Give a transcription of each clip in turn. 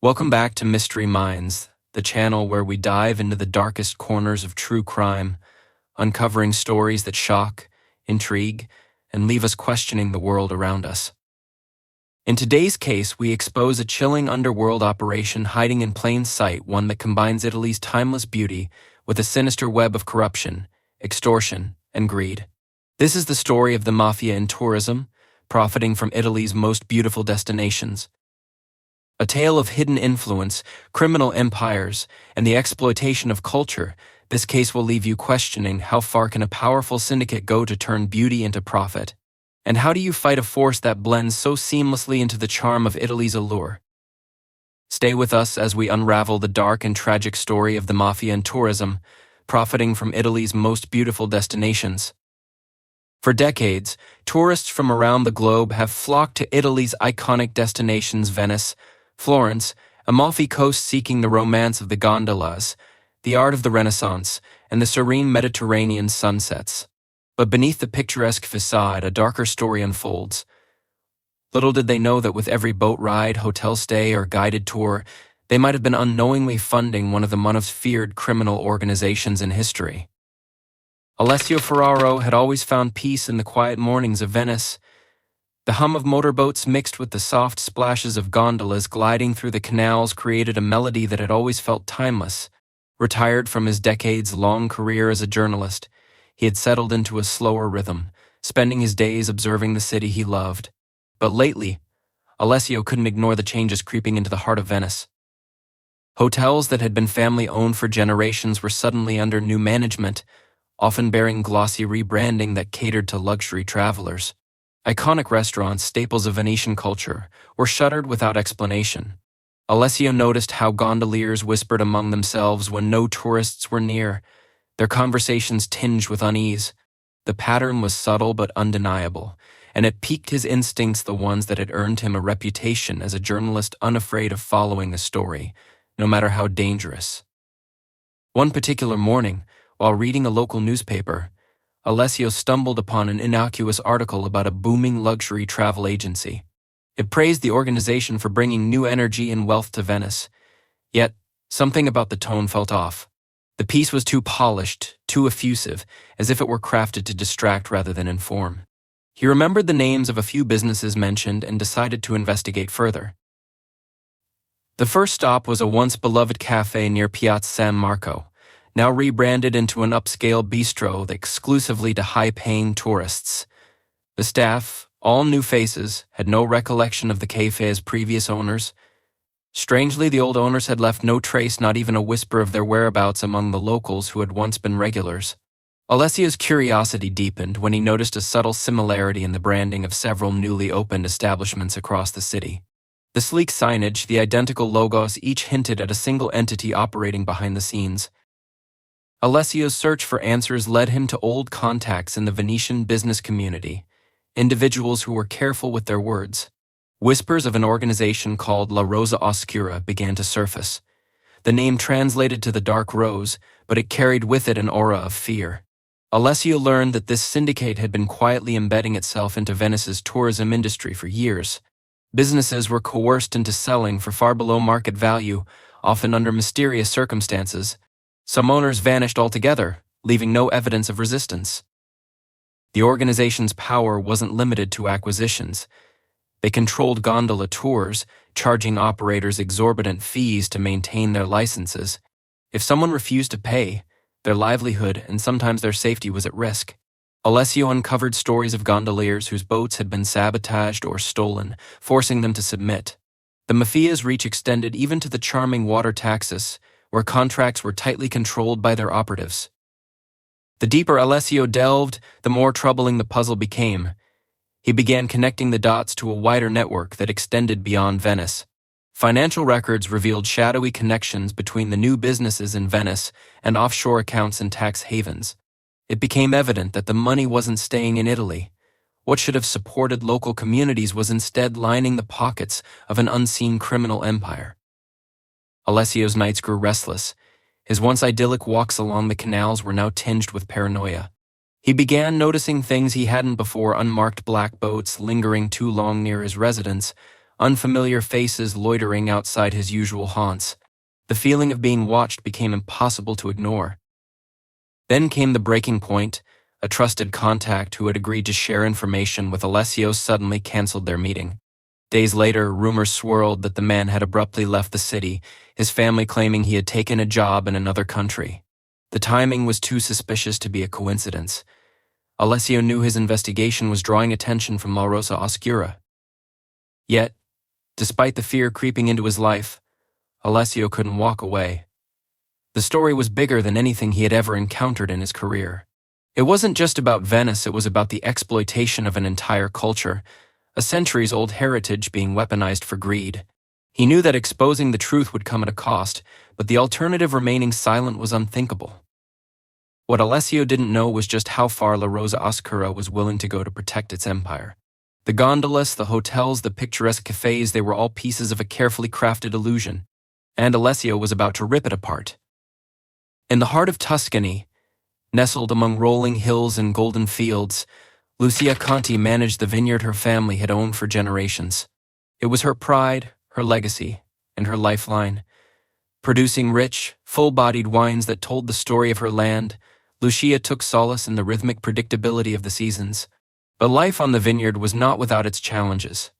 Welcome back to Mystery Minds, the channel where we dive into the darkest corners of true crime, uncovering stories that shock, intrigue, and leave us questioning the world around us. In today's case, we expose a chilling underworld operation hiding in plain sight, one that combines Italy's timeless beauty with a sinister web of corruption, extortion, and greed. This is the story of the Mafia in tourism, profiting from Italy's most beautiful destinations. A tale of hidden influence, criminal empires, and the exploitation of culture. This case will leave you questioning, how far can a powerful syndicate go to turn beauty into profit? And how do you fight a force that blends so seamlessly into the charm of Italy's allure? Stay with us as we unravel the dark and tragic story of the Mafia in tourism, profiting from Italy's most beautiful destinations. For decades, tourists from around the globe have flocked to Italy's iconic destinations: Venice, Florence, Amalfi Coast, seeking the romance of the gondolas, the art of the Renaissance, and the serene Mediterranean sunsets. But beneath the picturesque facade, a darker story unfolds. Little did they know that with every boat ride, hotel stay, or guided tour, they might have been unknowingly funding one of the most feared criminal organizations in history. Alessio Ferraro had always found peace in the quiet mornings of Venice. The hum of motorboats mixed with the soft splashes of gondolas gliding through the canals created a melody that had always felt timeless. Retired from his decades-long career as a journalist, he had settled into a slower rhythm, spending his days observing the city he loved. But lately, Alessio couldn't ignore the changes creeping into the heart of Venice. Hotels that had been family-owned for generations were suddenly under new management, often bearing glossy rebranding that catered to luxury travelers. Iconic restaurants, staples of Venetian culture, were shuttered without explanation. Alessio noticed how gondoliers whispered among themselves when no tourists were near, their conversations tinged with unease. The pattern was subtle but undeniable, and it piqued his instincts, the ones that had earned him a reputation as a journalist unafraid of following a story, no matter how dangerous. One particular morning, while reading a local newspaper, Alessio stumbled upon an innocuous article about a booming luxury travel agency. It praised the organization for bringing new energy and wealth to Venice. Yet, something about the tone felt off. The piece was too polished, too effusive, as if it were crafted to distract rather than inform. He remembered the names of a few businesses mentioned and decided to investigate further. The first stop was a once beloved cafe near Piazza San Marco, now rebranded into an upscale bistro exclusively to high-paying tourists. The staff, all new faces, had no recollection of the cafe's previous owners. Strangely, the old owners had left no trace, not even a whisper of their whereabouts among the locals who had once been regulars. Alessio's curiosity deepened when he noticed a subtle similarity in the branding of several newly opened establishments across the city. The sleek signage, the identical logos, each hinted at a single entity operating behind the scenes. Alessio's search for answers led him to old contacts in the Venetian business community, individuals who were careful with their words. Whispers of an organization called La Rosa Oscura began to surface. The name translated to the Dark Rose, but it carried with it an aura of fear. Alessio learned that this syndicate had been quietly embedding itself into Venice's tourism industry for years. Businesses were coerced into selling for far below market value, often under mysterious circumstances. Some owners vanished altogether, leaving no evidence of resistance. The organization's power wasn't limited to acquisitions. They controlled gondola tours, charging operators exorbitant fees to maintain their licenses. If someone refused to pay, their livelihood and sometimes their safety was at risk. Alessio uncovered stories of gondoliers whose boats had been sabotaged or stolen, forcing them to submit. The Mafia's reach extended even to the charming water taxis, where contracts were tightly controlled by their operatives. The deeper Alessio delved, the more troubling the puzzle became. He began connecting the dots to a wider network that extended beyond Venice. Financial records revealed shadowy connections between the new businesses in Venice and offshore accounts in tax havens. It became evident that the money wasn't staying in Italy. What should have supported local communities was instead lining the pockets of an unseen criminal empire. Alessio's nights grew restless. His once idyllic walks along the canals were now tinged with paranoia. He began noticing things he hadn't before: unmarked black boats lingering too long near his residence, unfamiliar faces loitering outside his usual haunts. The feeling of being watched became impossible to ignore. Then came the breaking point. A trusted contact who had agreed to share information with Alessio suddenly canceled their meeting. Days later, rumors swirled that the man had abruptly left the city, his family claiming he had taken a job in another country. The timing was too suspicious to be a coincidence. Alessio knew his investigation was drawing attention from La Rosa Oscura. Yet, despite the fear creeping into his life, Alessio couldn't walk away. The story was bigger than anything he had ever encountered in his career. It wasn't just about Venice, it was about the exploitation of an entire culture, a centuries-old heritage being weaponized for greed. He knew that exposing the truth would come at a cost, but the alternative remaining silent was unthinkable. What Alessio didn't know was just how far La Rosa Oscura was willing to go to protect its empire. The gondolas, the hotels, the picturesque cafes, they were all pieces of a carefully crafted illusion, and Alessio was about to rip it apart. In the heart of Tuscany, nestled among rolling hills and golden fields, Lucia Conti managed the vineyard her family had owned for generations. It was her pride, her legacy, and her lifeline. Producing rich, full-bodied wines that told the story of her land, Lucia took solace in the rhythmic predictability of the seasons. But life on the vineyard was not without its challenges.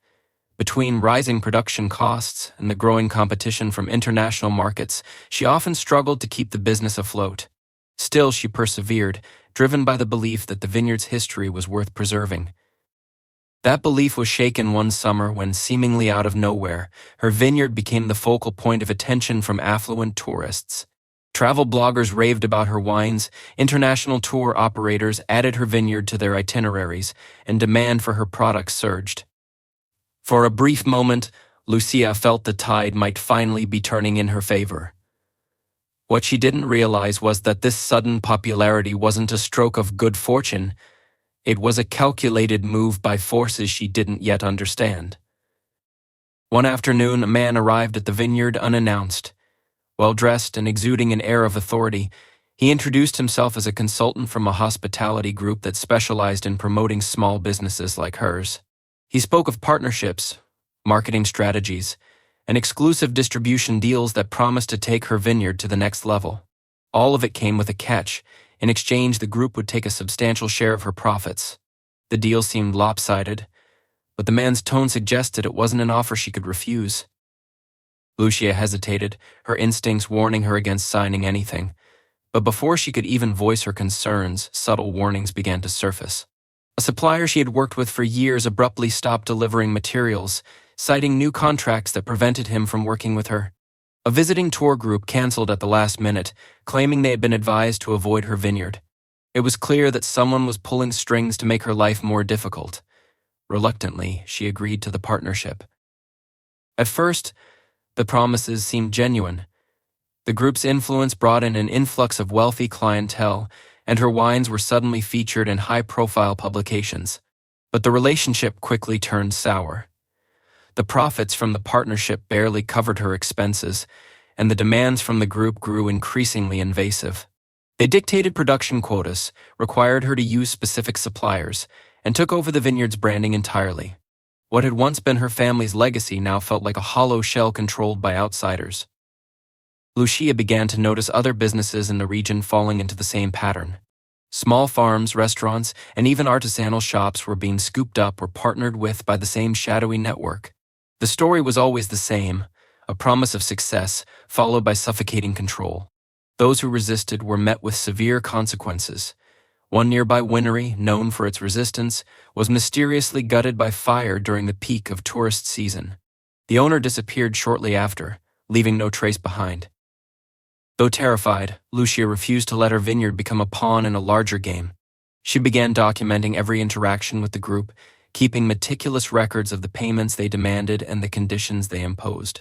Between rising production costs and the growing competition from international markets, she often struggled to keep the business afloat. Still, she persevered, driven by the belief that the vineyard's history was worth preserving. That belief was shaken one summer when, seemingly out of nowhere, her vineyard became the focal point of attention from affluent tourists. Travel bloggers raved about her wines, international tour operators added her vineyard to their itineraries, and demand for her products surged. For a brief moment, Lucia felt the tide might finally be turning in her favor. What she didn't realize was that this sudden popularity wasn't a stroke of good fortune. It was a calculated move by forces she didn't yet understand. One afternoon, a man arrived at the vineyard unannounced. Well-dressed and exuding an air of authority, he introduced himself as a consultant from a hospitality group that specialized in promoting small businesses like hers. He spoke of partnerships, marketing strategies, and exclusive distribution deals that promised to take her vineyard to the next level. All of it came with a catch. In exchange, the group would take a substantial share of her profits. The deal seemed lopsided, but the man's tone suggested it wasn't an offer she could refuse. Lucia hesitated, her instincts warning her against signing anything. But before she could even voice her concerns, subtle warnings began to surface. A supplier she had worked with for years abruptly stopped delivering materials, citing new contracts that prevented him from working with her. A visiting tour group canceled at the last minute, claiming they had been advised to avoid her vineyard. It was clear that someone was pulling strings to make her life more difficult. Reluctantly, she agreed to the partnership. At first, the promises seemed genuine. The group's influence brought in an influx of wealthy clientele, and her wines were suddenly featured in high-profile publications. But the relationship quickly turned sour. The profits from the partnership barely covered her expenses, and the demands from the group grew increasingly invasive. They dictated production quotas, required her to use specific suppliers, and took over the vineyard's branding entirely. What had once been her family's legacy now felt like a hollow shell controlled by outsiders. Lucia began to notice other businesses in the region falling into the same pattern. Small farms, restaurants, and even artisanal shops were being scooped up or partnered with by the same shadowy network. The story was always the same, a promise of success, followed by suffocating control. Those who resisted were met with severe consequences. One nearby winery, known for its resistance, was mysteriously gutted by fire during the peak of tourist season. The owner disappeared shortly after, leaving no trace behind. Though terrified, Lucia refused to let her vineyard become a pawn in a larger game. She began documenting every interaction with the group, keeping meticulous records of the payments they demanded and the conditions they imposed.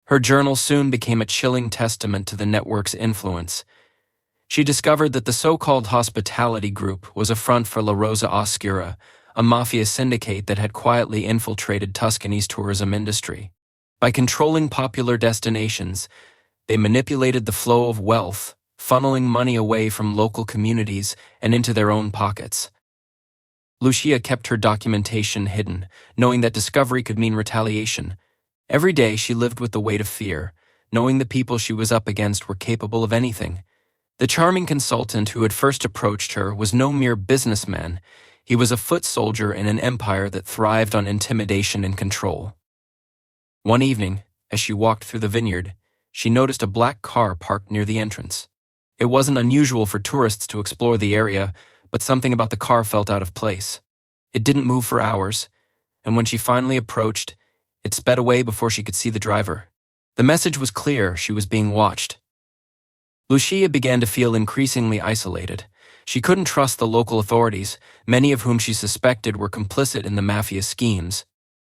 Her journal soon became a chilling testament to the network's influence. She discovered that the so-called hospitality group was a front for La Rosa Oscura, a mafia syndicate that had quietly infiltrated Tuscany's tourism industry. By controlling popular destinations, they manipulated the flow of wealth, funneling money away from local communities and into their own pockets. Lucia kept her documentation hidden, knowing that discovery could mean retaliation. Every day she lived with the weight of fear, knowing the people she was up against were capable of anything. The charming consultant who had first approached her was no mere businessman. He was a foot soldier in an empire that thrived on intimidation and control. One evening, as she walked through the vineyard, she noticed a black car parked near the entrance. It wasn't unusual for tourists to explore the area, but something about the car felt out of place. It didn't move for hours, and when she finally approached, it sped away before she could see the driver. The message was clear: she was being watched. Lucia began to feel increasingly isolated. She couldn't trust the local authorities, many of whom she suspected were complicit in the Mafia schemes.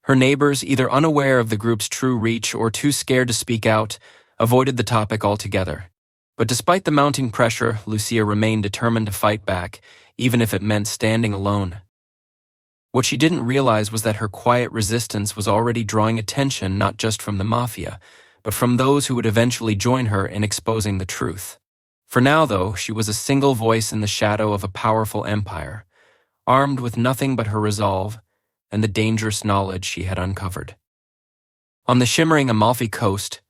Her neighbors, either unaware of the group's true reach or too scared to speak out, avoided the topic altogether. But despite the mounting pressure, Lucia remained determined to fight back, even if it meant standing alone. What she didn't realize was that her quiet resistance was already drawing attention not just from the Mafia, but from those who would eventually join her in exposing the truth. For now, though, she was a single voice in the shadow of a powerful empire, armed with nothing but her resolve and the dangerous knowledge she had uncovered. On the shimmering Amalfi Coast,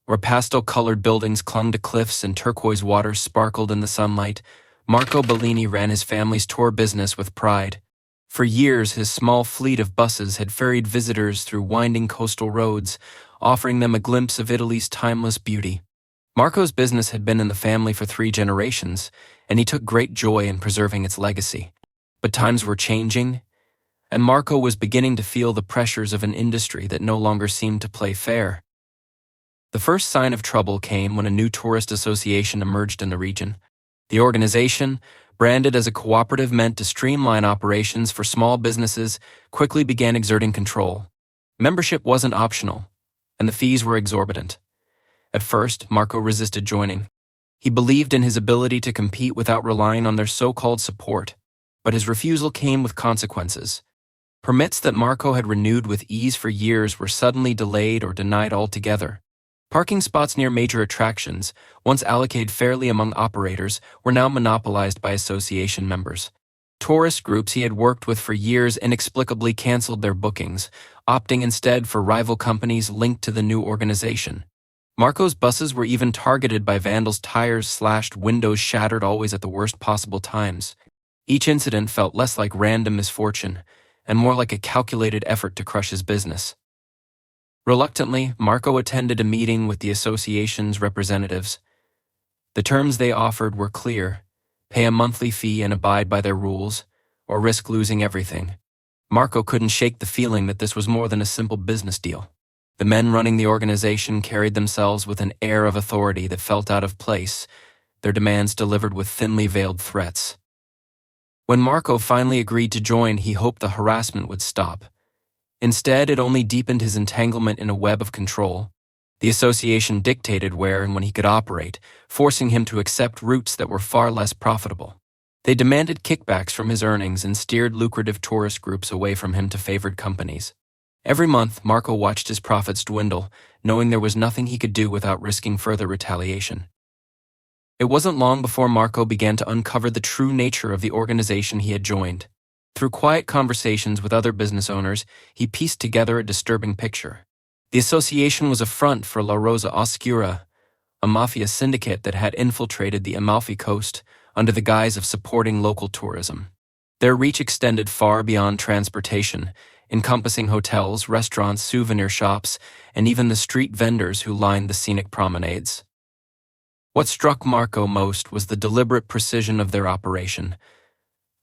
where pastel-colored buildings clung to cliffs and turquoise waters sparkled in the sunlight, Marco Bellini ran his family's tour business with pride. For years, his small fleet of buses had ferried visitors through winding coastal roads, offering them a glimpse of Italy's timeless beauty. Marco's business had been in the family for 3 generations, and he took great joy in preserving its legacy. But times were changing, and Marco was beginning to feel the pressures of an industry that no longer seemed to play fair. The first sign of trouble came when a new tourist association emerged in the region. The organization, branded as a cooperative meant to streamline operations for small businesses, quickly began exerting control. Membership wasn't optional, and the fees were exorbitant. At first, Marco resisted joining. He believed in his ability to compete without relying on their so-called support, but his refusal came with consequences. Permits that Marco had renewed with ease for years were suddenly delayed or denied altogether. Parking spots near major attractions, once allocated fairly among operators, were now monopolized by association members. Tourist groups he had worked with for years inexplicably canceled their bookings, opting instead for rival companies linked to the new organization. Marco's buses were even targeted by vandals, tires slashed, windows shattered, always at the worst possible times. Each incident felt less like random misfortune and more like a calculated effort to crush his business. Reluctantly, Marco attended a meeting with the association's representatives. The terms they offered were clear: pay a monthly fee and abide by their rules, or risk losing everything. Marco couldn't shake the feeling that this was more than a simple business deal. The men running the organization carried themselves with an air of authority that felt out of place, their demands delivered with thinly veiled threats. When Marco finally agreed to join, he hoped the harassment would stop. Instead, it only deepened his entanglement in a web of control. The association dictated where and when he could operate, forcing him to accept routes that were far less profitable. They demanded kickbacks from his earnings and steered lucrative tourist groups away from him to favored companies. Every month, Marco watched his profits dwindle, knowing there was nothing he could do without risking further retaliation. It wasn't long before Marco began to uncover the true nature of the organization he had joined. Through quiet conversations with other business owners, he pieced together a disturbing picture. The association was a front for La Rosa Oscura, a Mafia syndicate that had infiltrated the Amalfi Coast under the guise of supporting local tourism. Their reach extended far beyond transportation, encompassing hotels, restaurants, souvenir shops, and even the street vendors who lined the scenic promenades. What struck Marco most was the deliberate precision of their operation.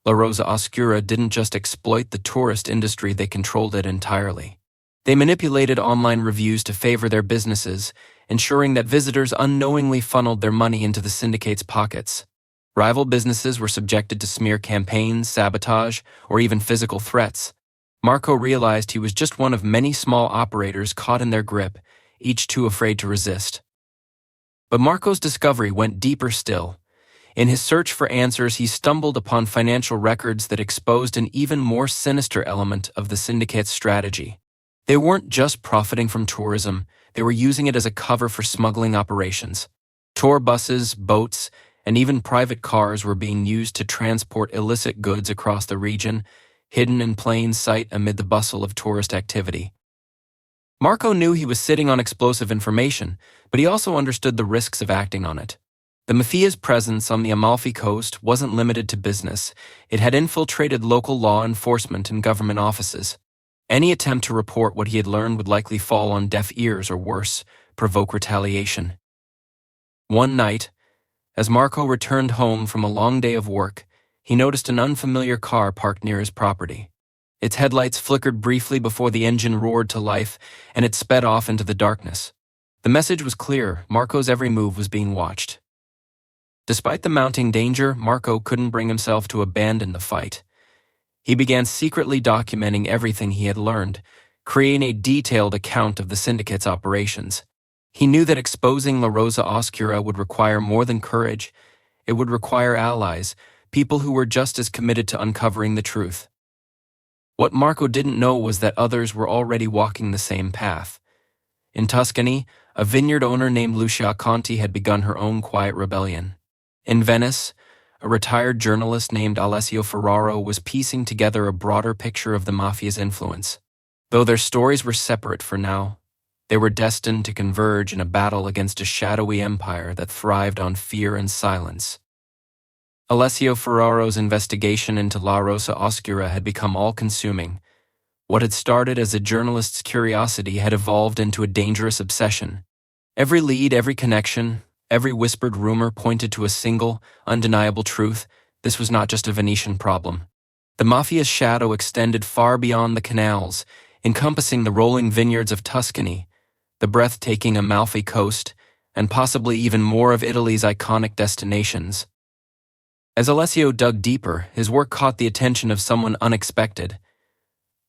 La Rosa Oscura didn't just exploit the tourist industry, they controlled it entirely. They manipulated online reviews to favor their businesses, ensuring that visitors unknowingly funneled their money into the syndicate's pockets. Rival businesses were subjected to smear campaigns, sabotage, or even physical threats. Marco realized he was just one of many small operators caught in their grip, each too afraid to resist. But Marco's discovery went deeper still. In his search for answers, he stumbled upon financial records that exposed an even more sinister element of the syndicate's strategy. They weren't just profiting from tourism, they were using it as a cover for smuggling operations. Tour buses, boats, and even private cars were being used to transport illicit goods across the region, hidden in plain sight amid the bustle of tourist activity. Marco knew he was sitting on explosive information, but he also understood the risks of acting on it. The Mafia's presence on the Amalfi Coast wasn't limited to business. It had infiltrated local law enforcement and government offices. Any attempt to report what he had learned would likely fall on deaf ears or worse, provoke retaliation. One night, as Marco returned home from a long day of work, he noticed an unfamiliar car parked near his property. Its headlights flickered briefly before the engine roared to life, and it sped off into the darkness. The message was clear: Marco's every move was being watched. Despite the mounting danger, Marco couldn't bring himself to abandon the fight. He began secretly documenting everything he had learned, creating a detailed account of the syndicate's operations. He knew that exposing La Rosa Oscura would require more than courage. It would require allies, people who were just as committed to uncovering the truth. What Marco didn't know was that others were already walking the same path. In Tuscany, a vineyard owner named Lucia Conti had begun her own quiet rebellion. In Venice, a retired journalist named Alessio Ferraro was piecing together a broader picture of the Mafia's influence. Though their stories were separate for now, they were destined to converge in a battle against a shadowy empire that thrived on fear and silence. Alessio Ferraro's investigation into La Rosa Oscura had become all-consuming. What had started as a journalist's curiosity had evolved into a dangerous obsession. Every lead, every connection, every whispered rumor pointed to a single, undeniable truth: this was not just a Venetian problem. The Mafia's shadow extended far beyond the canals, encompassing the rolling vineyards of Tuscany, the breathtaking Amalfi Coast, and possibly even more of Italy's iconic destinations. As Alessio dug deeper, his work caught the attention of someone unexpected.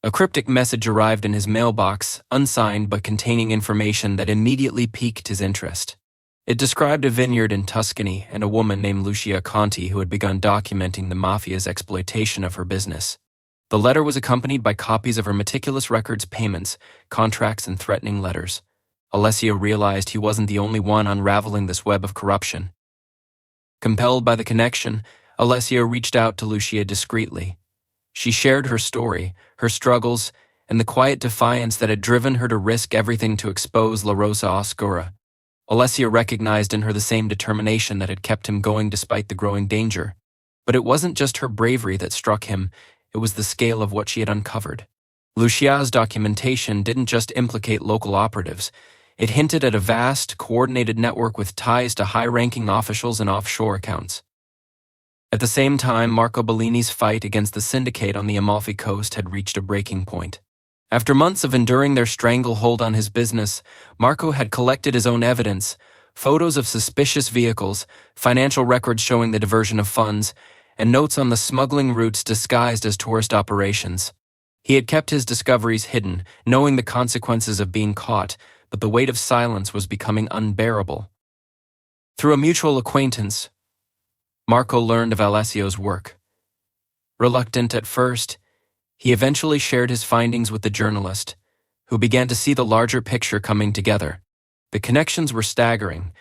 A cryptic message arrived in his mailbox, unsigned but containing information that immediately piqued his interest. It described a vineyard in Tuscany and a woman named Lucia Conti who had begun documenting the Mafia's exploitation of her business. The letter was accompanied by copies of her meticulous records, payments, contracts, and threatening letters. Alessio realized he wasn't the only one unraveling this web of corruption. Compelled by the connection, Alessio reached out to Lucia discreetly. She shared her story, her struggles, and the quiet defiance that had driven her to risk everything to expose La Rosa Oscura. Alessio recognized in her the same determination that had kept him going despite the growing danger. But it wasn't just her bravery that struck him, it was the scale of what she had uncovered. Lucia's documentation didn't just implicate local operatives. It hinted at a vast, coordinated network with ties to high-ranking officials and offshore accounts. At the same time, Marco Bellini's fight against the syndicate on the Amalfi Coast had reached a breaking point. After months of enduring their stranglehold on his business, Marco had collected his own evidence: photos of suspicious vehicles, financial records showing the diversion of funds, and notes on the smuggling routes disguised as tourist operations. He had kept his discoveries hidden, knowing the consequences of being caught, but the weight of silence was becoming unbearable. Through a mutual acquaintance, Marco learned of Alessio's work. Reluctant at first, he eventually shared his findings with the journalist, who began to see the larger picture coming together. The connections were staggering.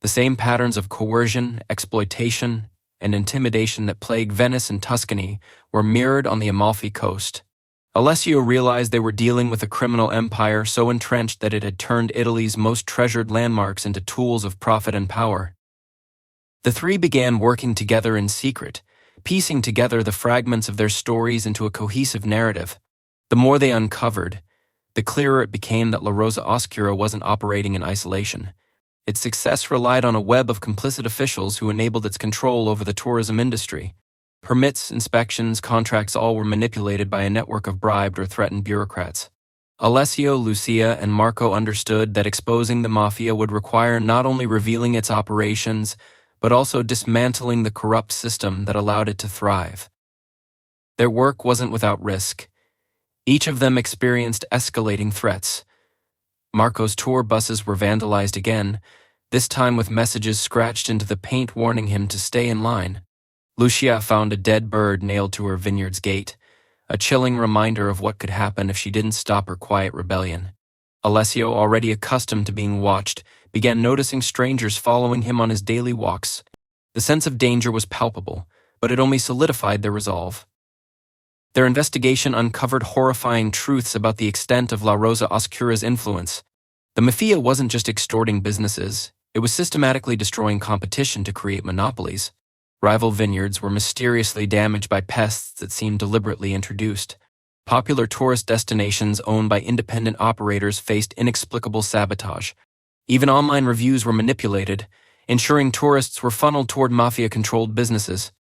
The same patterns of coercion, exploitation, and intimidation that plagued Venice and Tuscany were mirrored on the Amalfi Coast. Alessio realized they were dealing with a criminal empire so entrenched that it had turned Italy's most treasured landmarks into tools of profit and power. The three began working together in secret, piecing together the fragments of their stories into a cohesive narrative. The more they uncovered, the clearer it became that La Rosa Oscura wasn't operating in isolation. Its success relied on a web of complicit officials who enabled its control over the tourism industry. Permits, inspections, contracts, all were manipulated by a network of bribed or threatened bureaucrats. Alessio, Lucia, and Marco understood that exposing the Mafia would require not only revealing its operations, but also dismantling the corrupt system that allowed it to thrive. Their work wasn't without risk. Each of them experienced escalating threats. Marco's tour buses were vandalized again, this time with messages scratched into the paint warning him to stay in line. Lucia found a dead bird nailed to her vineyard's gate, a chilling reminder of what could happen if she didn't stop her quiet rebellion. Alessio, already accustomed to being watched, began noticing strangers following him on his daily walks. The sense of danger was palpable, but it only solidified their resolve. Their investigation uncovered horrifying truths about the extent of La Rosa Oscura's influence. The Mafia wasn't just extorting businesses, it was systematically destroying competition to create monopolies. Rival vineyards were mysteriously damaged by pests that seemed deliberately introduced. Popular tourist destinations owned by independent operators faced inexplicable sabotage. Even online reviews were manipulated, ensuring tourists were funneled toward mafia-controlled businesses.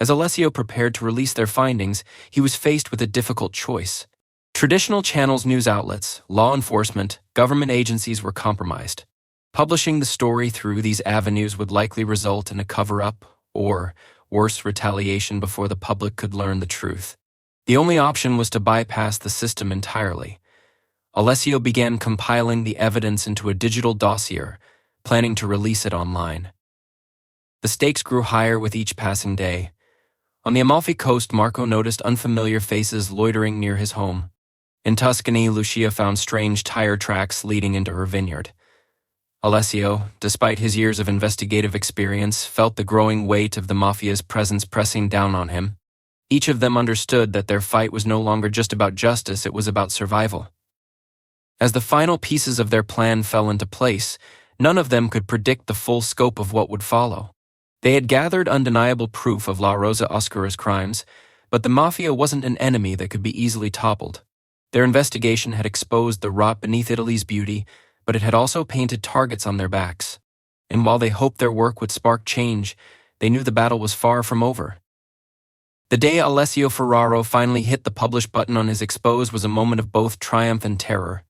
As Alessio prepared to release their findings, he was faced with a difficult choice. Traditional channels, news outlets, law enforcement, government agencies were compromised. Publishing the story through these avenues would likely result in a cover-up or, worse, retaliation before the public could learn the truth. The only option was to bypass the system entirely. Alessio began compiling the evidence into a digital dossier, planning to release it online. The stakes grew higher with each passing day. On the Amalfi Coast, Marco noticed unfamiliar faces loitering near his home. In Tuscany, Lucia found strange tire tracks leading into her vineyard. Alessio, despite his years of investigative experience, felt the growing weight of the Mafia's presence pressing down on him. Each of them understood that their fight was no longer just about justice, it was about survival. As the final pieces of their plan fell into place, none of them could predict the full scope of what would follow. They had gathered undeniable proof of La Rosa Oscura's crimes, but the Mafia wasn't an enemy that could be easily toppled. Their investigation had exposed the rot beneath Italy's beauty, but it had also painted targets on their backs. And while they hoped their work would spark change, they knew the battle was far from over. The day Alessio Ferraro finally hit the publish button on his expose was a moment of both triumph and terror.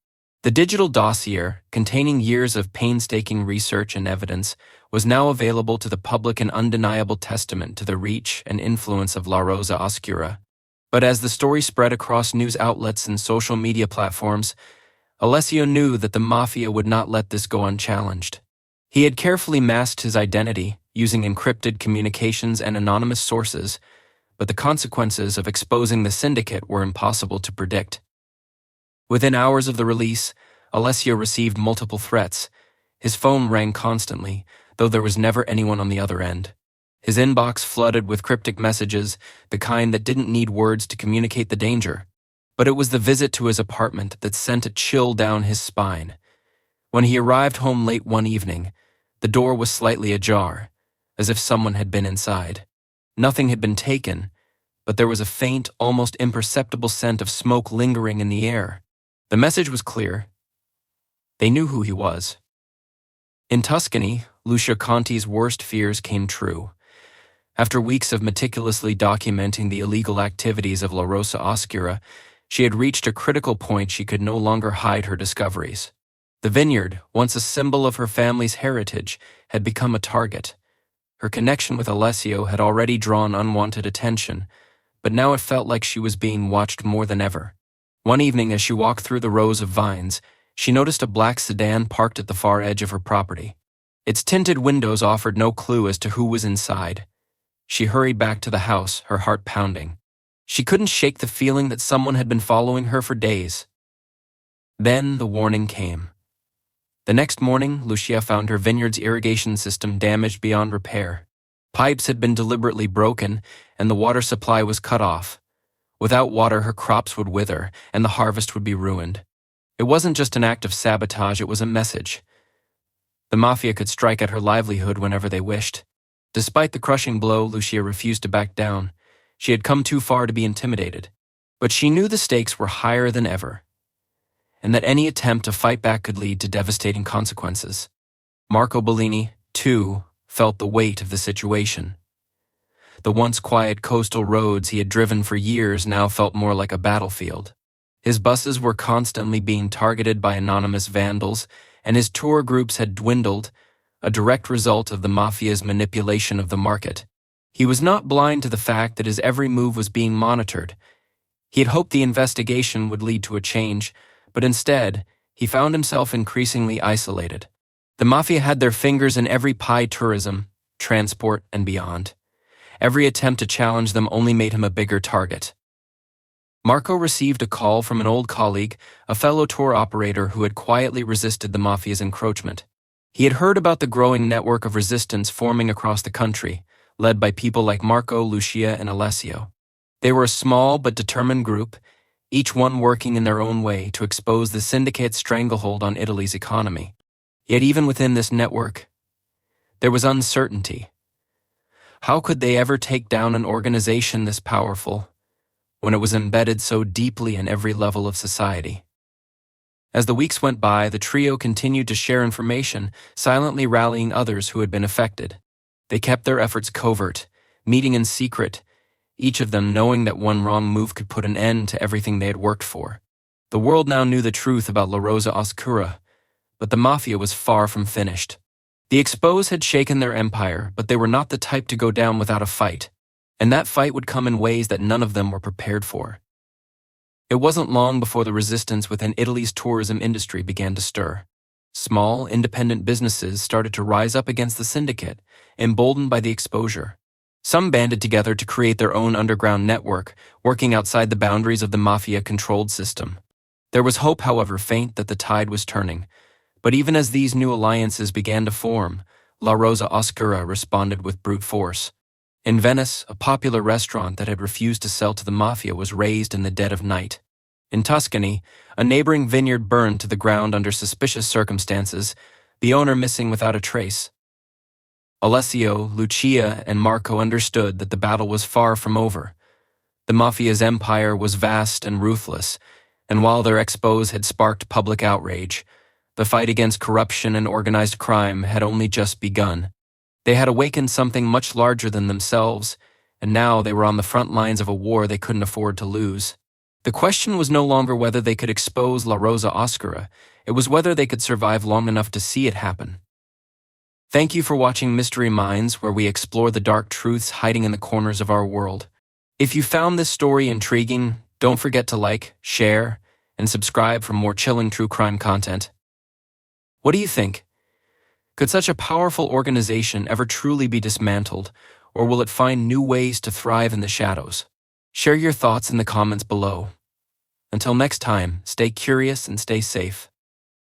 The digital dossier, containing years of painstaking research and evidence, was now available to the public, an undeniable testament to the reach and influence of La Rosa Oscura. But as the story spread across news outlets and social media platforms, Alessio knew that the Mafia would not let this go unchallenged. He had carefully masked his identity, using encrypted communications and anonymous sources, but the consequences of exposing the syndicate were impossible to predict. Within hours of the release, Alessio received multiple threats. His phone rang constantly, though there was never anyone on the other end. His inbox flooded with cryptic messages, the kind that didn't need words to communicate the danger. But it was the visit to his apartment that sent a chill down his spine. When he arrived home late one evening, the door was slightly ajar, as if someone had been inside. Nothing had been taken, but there was a faint, almost imperceptible scent of smoke lingering in the air. The message was clear. They knew who he was. In Tuscany, Lucia Conti's worst fears came true. After weeks of meticulously documenting the illegal activities of La Rosa Oscura, she had reached a critical point. She could no longer hide her discoveries. The vineyard, once a symbol of her family's heritage, had become a target. Her connection with Alessio had already drawn unwanted attention, but now it felt like she was being watched more than ever. One evening, as she walked through the rows of vines, she noticed a black sedan parked at the far edge of her property. Its tinted windows offered no clue as to who was inside. She hurried back to the house, her heart pounding. She couldn't shake the feeling that someone had been following her for days. Then the warning came. The next morning, Lucia found her vineyard's irrigation system damaged beyond repair. Pipes had been deliberately broken, and the water supply was cut off. Without water, her crops would wither, and the harvest would be ruined. It wasn't just an act of sabotage, it was a message. The Mafia could strike at her livelihood whenever they wished. Despite the crushing blow, Lucia refused to back down. She had come too far to be intimidated. But she knew the stakes were higher than ever, and that any attempt to fight back could lead to devastating consequences. Marco Bellini, too, felt the weight of the situation. The once quiet coastal roads he had driven for years now felt more like a battlefield. His buses were constantly being targeted by anonymous vandals, and his tour groups had dwindled, a direct result of the Mafia's manipulation of the market. He was not blind to the fact that his every move was being monitored. He had hoped the investigation would lead to a change, but instead, he found himself increasingly isolated. The Mafia had their fingers in every pie: tourism, transport, and beyond. Every attempt to challenge them only made him a bigger target. Marco received a call from an old colleague, a fellow tour operator who had quietly resisted the Mafia's encroachment. He had heard about the growing network of resistance forming across the country, led by people like Marco, Lucia, and Alessio. They were a small but determined group, each one working in their own way to expose the syndicate's stranglehold on Italy's economy. Yet even within this network, there was uncertainty. How could they ever take down an organization this powerful when it was embedded so deeply in every level of society? As the weeks went by, the trio continued to share information, silently rallying others who had been affected. They kept their efforts covert, meeting in secret, each of them knowing that one wrong move could put an end to everything they had worked for. The world now knew the truth about La Rosa Oscura, but the Mafia was far from finished. The Expos had shaken their empire, but they were not the type to go down without a fight, and that fight would come in ways that none of them were prepared for. It wasn't long before the resistance within Italy's tourism industry began to stir. Small, independent businesses started to rise up against the syndicate, emboldened by the exposure. Some banded together to create their own underground network, working outside the boundaries of the Mafia-controlled system. There was hope, however faint, that the tide was turning. But even as these new alliances began to form, La Rosa Oscura responded with brute force. In Venice, a popular restaurant that had refused to sell to the Mafia was razed in the dead of night. In Tuscany, a neighboring vineyard burned to the ground under suspicious circumstances, the owner missing without a trace. Alessio, Lucia, and Marco understood that the battle was far from over. The Mafia's empire was vast and ruthless, and while their expos had sparked public outrage, the fight against corruption and organized crime had only just begun. They had awakened something much larger than themselves, and now they were on the front lines of a war they couldn't afford to lose. The question was no longer whether they could expose La Rosa Oscura, it was whether they could survive long enough to see it happen. Thank you for watching Mystery Minds, where we explore the dark truths hiding in the corners of our world. If you found this story intriguing, don't forget to like, share, and subscribe for more chilling true crime content. What do you think? Could such a powerful organization ever truly be dismantled, or will it find new ways to thrive in the shadows? Share your thoughts in the comments below. Until next time, stay curious and stay safe.